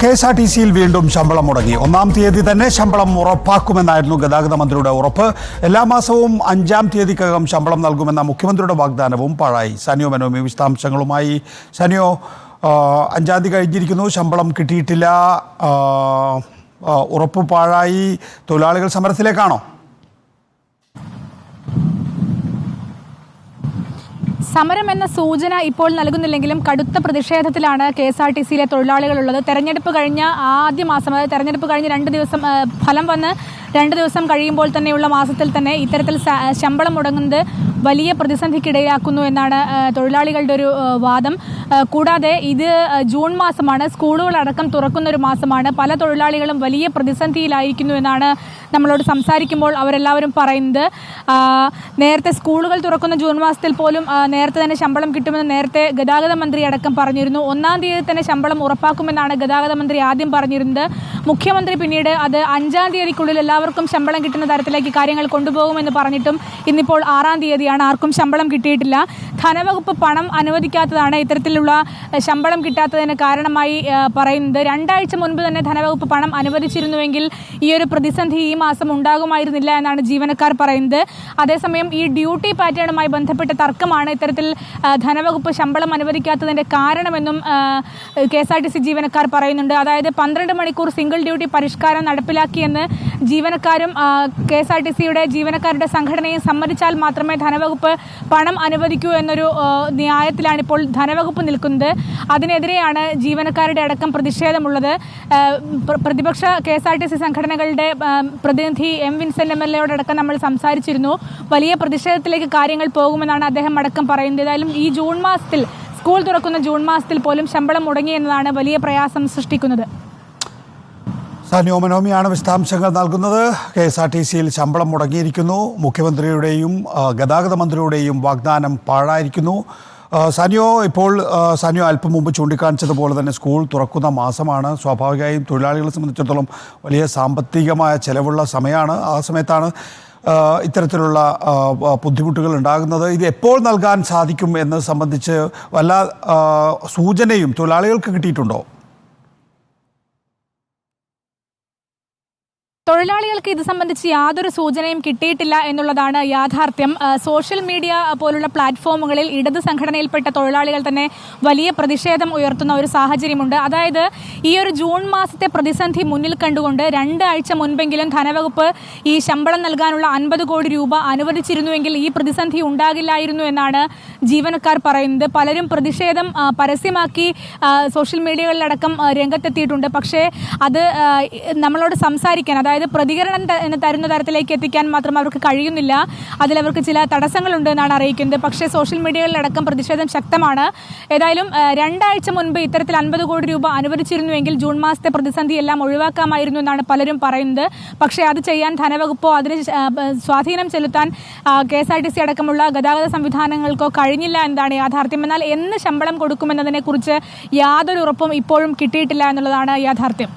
KSRTCയിൽ വീണ്ടും ശമ്പളം മുടങ്ങി. 1-ാം തീയതി തന്നെ ശമ്പളം ഉറപ്പാക്കുമെന്നായിരുന്നു ഗതാഗത മന്ത്രിയുടെ ഉറപ്പ്. എല്ലാ മാസവും 5-ാം തീയതിക്കകം ശമ്പളം നൽകുമെന്ന മുഖ്യമന്ത്രിയുടെ വാഗ്ദാനവും പാഴായി. സനിയോ മനോമി വിശദാംശങ്ങളുമായി. സനിയോ, 5-ാം തീയതി കഴിഞ്ഞിരിക്കുന്നു, ശമ്പളം കിട്ടിയിട്ടില്ല, ഉറപ്പ് പാഴായി, തൊഴിലാളികൾ സമരത്തിലേക്കാണോ? സമരം എന്ന സൂചന ഇപ്പോൾ നൽകുന്നില്ലെങ്കിലും കടുത്ത പ്രതിഷേധത്തിലാണ് KSRTCയിലെ തൊഴിലാളികളുള്ളത്. തെരഞ്ഞെടുപ്പ് കഴിഞ്ഞ ആദ്യ മാസം, അതായത് തെരഞ്ഞെടുപ്പ് കഴിഞ്ഞ് 2 ദിവസം ഫലം വന്ന് 2 ദിവസം കഴിയുമ്പോൾ തന്നെയുള്ള മാസത്തിൽ തന്നെ ഇത്തരത്തിൽ ശമ്പളം മുടങ്ങുന്നത് വലിയ പ്രതിസന്ധിക്കിടയാക്കുന്നു എന്നാണ് തൊഴിലാളികളുടെ ഒരു വാദം. കൂടാതെ ഇത് ജൂൺ മാസമാണ്, സ്കൂളുകളടക്കം തുറക്കുന്ന ഒരു മാസമാണ്. പല തൊഴിലാളികളും വലിയ പ്രതിസന്ധിയിലായിരിക്കുന്നു എന്നാണ് നമ്മളോട് സംസാരിക്കുമ്പോൾ അവരെല്ലാവരും പറയുന്നത്. നേരത്തെ സ്കൂളുകൾ തുറക്കുന്ന ജൂൺ മാസത്തിൽ പോലും നേരത്തെ തന്നെ ശമ്പളം കിട്ടുമെന്ന് നേരത്തെ ഗതാഗത മന്ത്രി അടക്കം പറഞ്ഞിരുന്നു. 1-ാം തീയതി തന്നെ ശമ്പളം ഉറപ്പാക്കുമെന്നാണ് ഗതാഗത മന്ത്രി ആദ്യം പറഞ്ഞിരുന്നത്. മുഖ്യമന്ത്രി പിന്നീട് അത് 5-ാം തീയതിക്കുള്ളിൽ എല്ലാവർക്കും ശമ്പളം കിട്ടുന്ന തരത്തിലേക്ക് കാര്യങ്ങൾ കൊണ്ടുപോകുമെന്ന് പറഞ്ഞിട്ടും ഇന്നിപ്പോൾ 6-ാം തീയതിയാണ്, ആർക്കും ശമ്പളം കിട്ടിയിട്ടില്ല. ധനവകുപ്പ് പണം അനുവദിക്കാത്തതാണ് ഇത്തരത്തിലുള്ള ശമ്പളം കിട്ടാത്തതിന് കാരണമായി പറയുന്നത്. 2 ആഴ്ച മുൻപ് തന്നെ ധനവകുപ്പ് പണം അനുവദിച്ചിരുന്നുവെങ്കിൽ ഈ ഒരു പ്രതിസന്ധി ഈ മാസം ഉണ്ടാകുമായിരുന്നില്ല എന്നാണ് ജീവനക്കാർ പറയുന്നത്. അതേസമയം ഈ ഡ്യൂട്ടി പാറ്റേണുമായി ബന്ധപ്പെട്ട തർക്കമാണ് ഇത്തരത്തിൽ ധനവകുപ്പ് ശമ്പളം അനുവദിക്കാത്തതിൻ്റെ കാരണമെന്നും KSRTC ജീവനക്കാർ പറയുന്നുണ്ട്. അതായത് 12 മണിക്കൂർ സിംഗിൾ ഡ്യൂട്ടി പരിഷ്കാരം നടപ്പിലാക്കിയെന്ന് ജീവനക്കാരും KSRTCയുടെ ജീവനക്കാരുടെ സംഘടനയും സമ്മതിച്ചാൽ മാത്രമേ ധനവകുപ്പ് പണം അനുവദിക്കൂ എന്നൊരു ന്യായത്തിലാണ് ഇപ്പോൾ ധനവകുപ്പ് നിൽക്കുന്നത്. അതിനെതിരെയാണ് ജീവനക്കാരുടെ അടക്കം പ്രതിഷേധമുള്ളത്. പ്രതിപക്ഷ KSRTC സംഘടനകളുടെ പ്രതിനിധി M. വിൻസെന്റ് MLA യോടക്കം നമ്മൾ സംസാരിച്ചിരുന്നു. വലിയ പ്രതിഷേധത്തിലേക്ക് കാര്യങ്ങൾ പോകുമെന്നാണ് അദ്ദേഹം അടക്കം പറയുന്നത്. ഏതായാലും ഈ ജൂൺ മാസത്തിൽ, സ്കൂൾ തുറക്കുന്ന ജൂൺ മാസത്തിൽ പോലും ശമ്പളം മുടങ്ങി എന്നതാണ് വലിയ പ്രയാസം സൃഷ്ടിക്കുന്നത്. സനിയോ മനോമിയാണ് വിശദാംശങ്ങൾ നൽകുന്നത്. KSRTCയിൽ ശമ്പളം മുടങ്ങിയിരിക്കുന്നു. മുഖ്യമന്ത്രിയുടെയും ഗതാഗത മന്ത്രിയുടെയും വാഗ്ദാനം പാഴായിരിക്കുന്നു. സനിയോ, ഇപ്പോൾ സനിയോ അല്പം മുമ്പ് ചൂണ്ടിക്കാണിച്ചതുപോലെ തന്നെ സ്കൂൾ തുറക്കുന്ന മാസമാണ്. സ്വാഭാവികമായും തൊഴിലാളികളെ സംബന്ധിച്ചിടത്തോളം വലിയ സാമ്പത്തികമായ ചെലവുള്ള സമയമാണ്. ആ സമയത്താണ് ഇത്തരത്തിലുള്ള ബുദ്ധിമുട്ടുകൾ ഉണ്ടാകുന്നത്. ഇത് എപ്പോൾ നൽകാൻ സാധിക്കും എന്ന് സംബന്ധിച്ച് വല്ല സൂചനയും തൊഴിലാളികൾക്ക് കിട്ടിയിട്ടുണ്ടോ? തൊഴിലാളികൾക്ക് ഇത് സംബന്ധിച്ച് യാതൊരു സൂചനയും കിട്ടിയിട്ടില്ല എന്നുള്ളതാണ് യാഥാർത്ഥ്യം. സോഷ്യൽ മീഡിയ പോലുള്ള പ്ലാറ്റ്ഫോമുകളിൽ ഇടത് സംഘടനയിൽപ്പെട്ട തൊഴിലാളികൾ തന്നെ വലിയ പ്രതിഷേധം ഉയർത്തുന്ന ഒരു സാഹചര്യമുണ്ട്. അതായത് ഈ ഒരു ജൂൺ മാസത്തെ പ്രതിസന്ധി മുന്നിൽ കണ്ടുകൊണ്ട് 2 ആഴ്ച മുൻപെങ്കിലും ധനവകുപ്പ് ഈ ശമ്പളം നൽകാനുള്ള 50 കോടി രൂപ അനുവദിച്ചിരുന്നുവെങ്കിൽ ഈ പ്രതിസന്ധി ഉണ്ടാകില്ലായിരുന്നു എന്നാണ് ജീവനക്കാർ പറയുന്നത്. പലരും പ്രതിഷേധം പരസ്യമാക്കി സോഷ്യൽ മീഡിയകളിലടക്കം രംഗത്തെത്തിയിട്ടുണ്ട്. പക്ഷേ അത് നമ്മളോട് സംസാരിക്കാൻ, അതായത് പ്രതികരണം തരുന്ന തരത്തിലേക്ക് എത്തിക്കാൻ മാത്രം അവർക്ക് കഴിയുന്നില്ല. അതിലവർക്ക് ചില തടസ്സങ്ങളുണ്ട് എന്നാണ് അറിയിക്കുന്നത്. പക്ഷേ സോഷ്യൽ മീഡിയകളിലടക്കം പ്രതിഷേധം ശക്തമാണ്. ഏതായാലും 2 ആഴ്ച മുൻപ് ഇത്തരത്തിൽ 50 കോടി രൂപ അനുവദിച്ചിരുന്നുവെങ്കിൽ ജൂൺ മാസത്തെ പ്രതിസന്ധി എല്ലാം ഒഴിവാക്കാമായിരുന്നു എന്നാണ് പലരും പറയുന്നത്. പക്ഷേ അത് ചെയ്യാൻ ധനവകുപ്പോ അതിന് സ്വാധീനം ചെലുത്താൻ KSRTC അടക്കമുള്ള ഗതാഗത സംവിധാനങ്ങൾക്കോ കഴിഞ്ഞില്ല എന്നതാണ് യാഥാർത്ഥ്യം. എന്നാൽ എന്ന് ശമ്പളം കൊടുക്കുമെന്നതിനെക്കുറിച്ച് യാതൊരു ഉറപ്പും ഇപ്പോഴും കിട്ടിയിട്ടില്ല എന്നുള്ളതാണ് യാഥാർത്ഥ്യം.